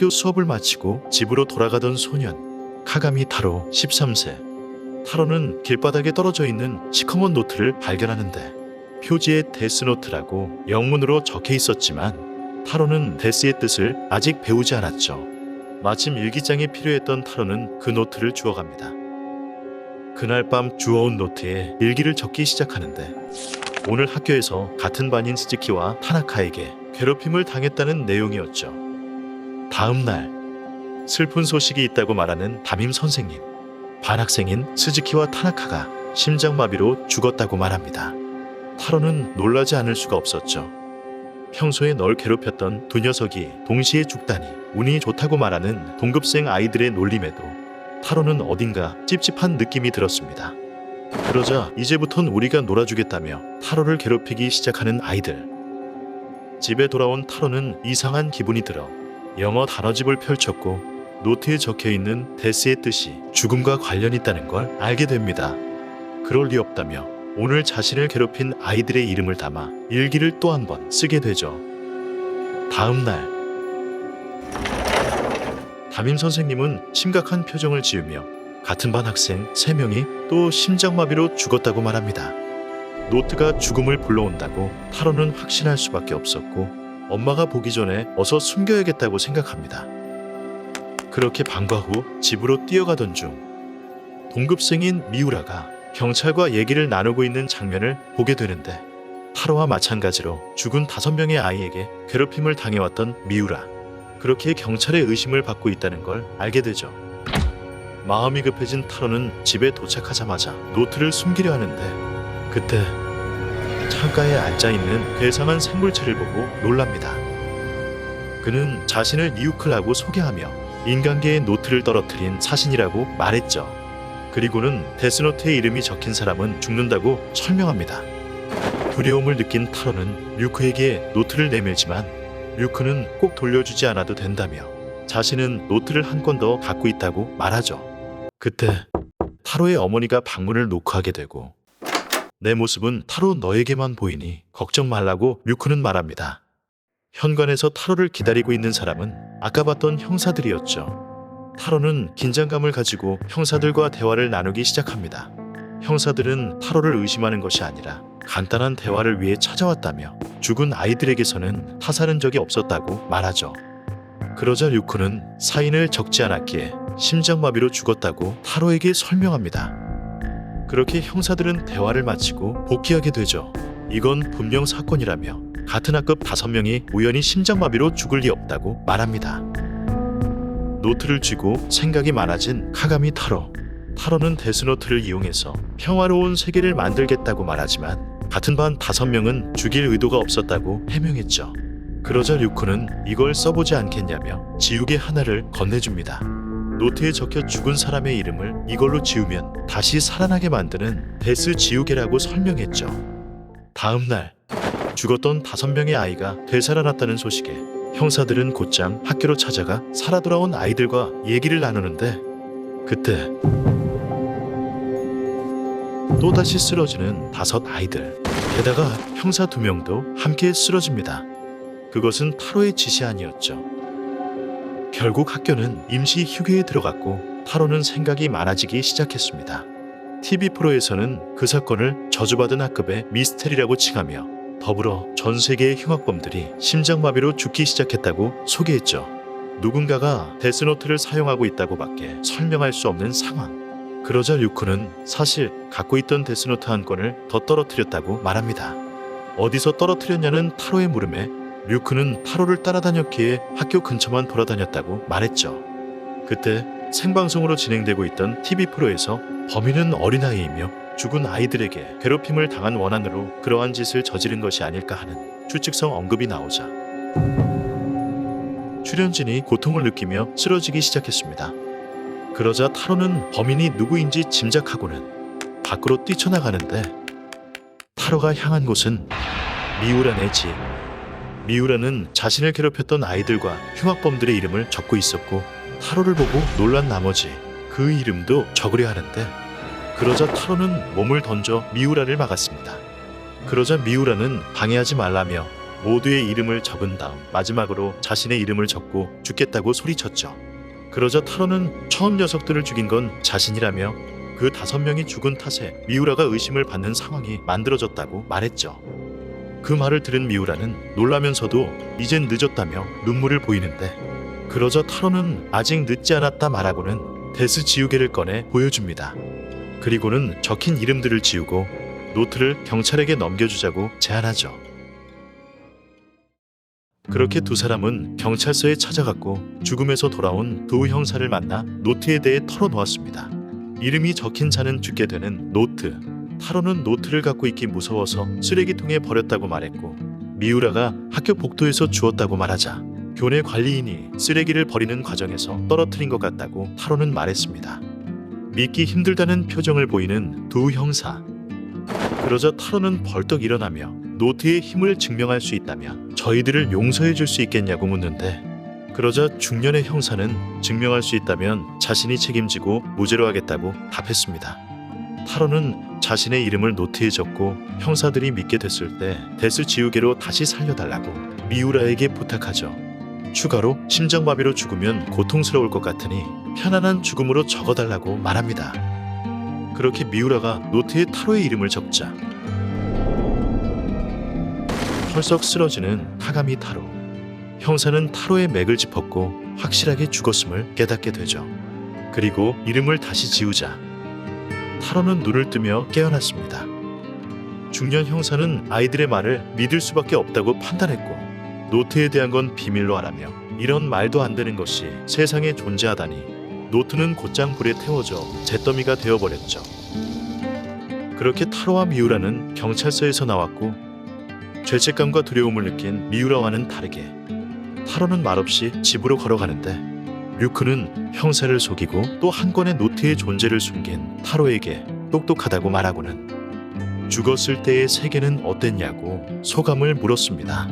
학교 수업을 마치고 집으로 돌아가던 소년 카가미 타로 13세. 타로는 길바닥에 떨어져 있는 시커먼 노트를 발견하는데 표지에 데스노트라고 영문으로 적혀 있었지만 타로는 데스의 뜻을 아직 배우지 않았죠. 마침 일기장이 필요했던 타로는 그 노트를 주워갑니다. 그날 밤 주워온 노트에 일기를 적기 시작하는데 오늘 학교에서 같은 반인 스즈키와 타나카에게 괴롭힘을 당했다는 내용이었죠. 다음 날 슬픈 소식이 있다고 말하는 담임 선생님. 반 학생인 스즈키와 타나카가 심장마비로 죽었다고 말합니다. 타로는 놀라지 않을 수가 없었죠. 평소에 널 괴롭혔던 두 녀석이 동시에 죽다니 운이 좋다고 말하는 동급생 아이들의 놀림에도 타로는 어딘가 찝찝한 느낌이 들었습니다. 그러자 이제부턴 우리가 놀아주겠다며 타로를 괴롭히기 시작하는 아이들. 집에 돌아온 타로는 이상한 기분이 들어 영어 단어집을 펼쳤고 노트에 적혀있는 데스의 뜻이 죽음과 관련 있다는 걸 알게 됩니다. 그럴 리 없다며 오늘 자신을 괴롭힌 아이들의 이름을 담아 일기를 또 한 번 쓰게 되죠. 다음 날 담임 선생님은 심각한 표정을 지으며 같은 반 학생 3명이 또 심장마비로 죽었다고 말합니다. 노트가 죽음을 불러온다고 타로는 확신할 수밖에 없었고 엄마가 보기 전에 어서 숨겨야겠다고 생각합니다. 그렇게 방과 후 집으로 뛰어가던 중 동급생인 미우라가 경찰과 얘기를 나누고 있는 장면을 보게 되는데 타로와 마찬가지로 죽은 5명의 아이에게 괴롭힘을 당해왔던 미우라. 그렇게 경찰의 의심을 받고 있다는 걸 알게 되죠. 마음이 급해진 타로는 집에 도착하자마자 노트를 숨기려 하는데 그때 창가에 앉아있는 괴상한 생물체를 보고 놀랍니다. 그는 자신을 니우클라고 소개하며 인간계의 노트를 떨어뜨린 사신이라고 말했죠. 그리고는 데스노트의 이름이 적힌 사람은 죽는다고 설명합니다. 두려움을 느낀 타로는 류크에게 노트를 내밀지만 류크는 꼭 돌려주지 않아도 된다며 자신은 노트를 한 권 더 갖고 있다고 말하죠. 그때 타로의 어머니가 방문을 노크하게 되고 내 모습은 타로 너에게만 보이니 걱정 말라고 류크는 말합니다. 현관에서 타로를 기다리고 있는 사람은 아까 봤던 형사들이었죠. 타로는 긴장감을 가지고 형사들과 대화를 나누기 시작합니다. 형사들은 타로를 의심하는 것이 아니라 간단한 대화를 위해 찾아왔다며 죽은 아이들에게서는 타살한 적이 없었다고 말하죠. 그러자 류크는 사인을 적지 않았기에 심장마비로 죽었다고 타로에게 설명합니다. 그렇게 형사들은 대화를 마치고 복귀하게 되죠. 이건 분명 사건이라며 같은 학급 5명이 우연히 심장마비로 죽을 리 없다고 말합니다. 노트를 쥐고 생각이 많아진 카가미 타로. 타로는 데스노트를 이용해서 평화로운 세계를 만들겠다고 말하지만 같은 반 5명은 죽일 의도가 없었다고 해명했죠. 그러자 류크는 이걸 써보지 않겠냐며 지우개 하나를 건네줍니다. 노트에 적혀 죽은 사람의 이름을 이걸로 지우면 다시 살아나게 만드는 데스 지우개라고 설명했죠. 다음 날 죽었던 5명의 아이가 되살아났다는 소식에 형사들은 곧장 학교로 찾아가 살아 돌아온 아이들과 얘기를 나누는데 그때 또다시 쓰러지는 5 아이들. 게다가 형사 2명도 함께 쓰러집니다. 그것은 타로의 지시 아니었죠. 결국 학교는 임시 휴교에 들어갔고 타로는 생각이 많아지기 시작했습니다. TV 프로에서는 그 사건을 저주받은 학급의 미스테리라고 칭하며 더불어 전 세계의 흉악범들이 심장마비로 죽기 시작했다고 소개했죠. 누군가가 데스노트를 사용하고 있다고 밖에 설명할 수 없는 상황. 그러자 류크는 사실 갖고 있던 데스노트 한 권을 더 떨어뜨렸다고 말합니다. 어디서 떨어뜨렸냐는 타로의 물음에 류크는 타로를 따라다녔기에 학교 근처만 돌아다녔다고 말했죠. 그때 생방송으로 진행되고 있던 TV 프로에서 범인은 어린아이이며 죽은 아이들에게 괴롭힘을 당한 원한으로 그러한 짓을 저지른 것이 아닐까 하는 추측성 언급이 나오자 출연진이 고통을 느끼며 쓰러지기 시작했습니다. 그러자 타로는 범인이 누구인지 짐작하고는 밖으로 뛰쳐나가는데 타로가 향한 곳은 미우란의 집. 미우라는 자신을 괴롭혔던 아이들과 흉악범들의 이름을 적고 있었고 타로를 보고 놀란 나머지 그 이름도 적으려 하는데 그러자 타로는 몸을 던져 미우라를 막았습니다. 그러자 미우라는 방해하지 말라며 모두의 이름을 적은 다음 마지막으로 자신의 이름을 적고 죽겠다고 소리쳤죠. 그러자 타로는 처음 녀석들을 죽인 건 자신이라며 그 5명이 죽은 탓에 미우라가 의심을 받는 상황이 만들어졌다고 말했죠. 그 말을 들은 미우라는 놀라면서도 이젠 늦었다며 눈물을 보이는데, 그러자 타로는 아직 늦지 않았다 말하고는 데스 지우개를 꺼내 보여줍니다. 그리고는 적힌 이름들을 지우고 노트를 경찰에게 넘겨주자고 제안하죠. 그렇게 두 사람은 경찰서에 찾아갔고 죽음에서 돌아온 도우 형사를 만나 노트에 대해 털어놓았습니다. 이름이 적힌 자는 죽게 되는 노트. 타로는 노트를 갖고 있기 무서워서 쓰레기통에 버렸다고 말했고, 미우라가 학교 복도에서 주웠다고 말하자 교내 관리인이 쓰레기를 버리는 과정에서 떨어뜨린 것 같다고 타로는 말했습니다. 믿기 힘들다는 표정을 보이는 두 형사. 그러자 타로는 벌떡 일어나며 노트의 힘을 증명할 수 있다면 저희들을 용서해 줄 수 있겠냐고 묻는데, 그러자 중년의 형사는 증명할 수 있다면 자신이 책임지고 무죄로 하겠다고 답했습니다. 타로는 자신의 이름을 노트에 적고 형사들이 믿게 됐을 때 데스 지우개로 다시 살려달라고 미우라에게 부탁하죠. 추가로 심장마비로 죽으면 고통스러울 것 같으니 편안한 죽음으로 적어달라고 말합니다. 그렇게 미우라가 노트에 타로의 이름을 적자 펄썩 쓰러지는 카가미 타로. 형사는 타로의 맥을 짚었고 확실하게 죽었음을 깨닫게 되죠. 그리고 이름을 다시 지우자 타로는 눈을 뜨며 깨어났습니다. 중년 형사는 아이들의 말을 믿을 수밖에 없다고 판단했고, 노트에 대한 건 비밀로 하라며 이런 말도 안 되는 것이 세상에 존재하다니 노트는 곧장 불에 태워져 잿더미가 되어버렸죠. 그렇게 타로와 미우라는 경찰서에서 나왔고, 죄책감과 두려움을 느낀 미우라와는 다르게 타로는 말없이 집으로 걸어가는데, 류크는 형사를 속이고 또 한 권의 노트의 존재를 숨긴 타로에게 똑똑하다고 말하고는 죽었을 때의 세계는 어땠냐고 소감을 물었습니다.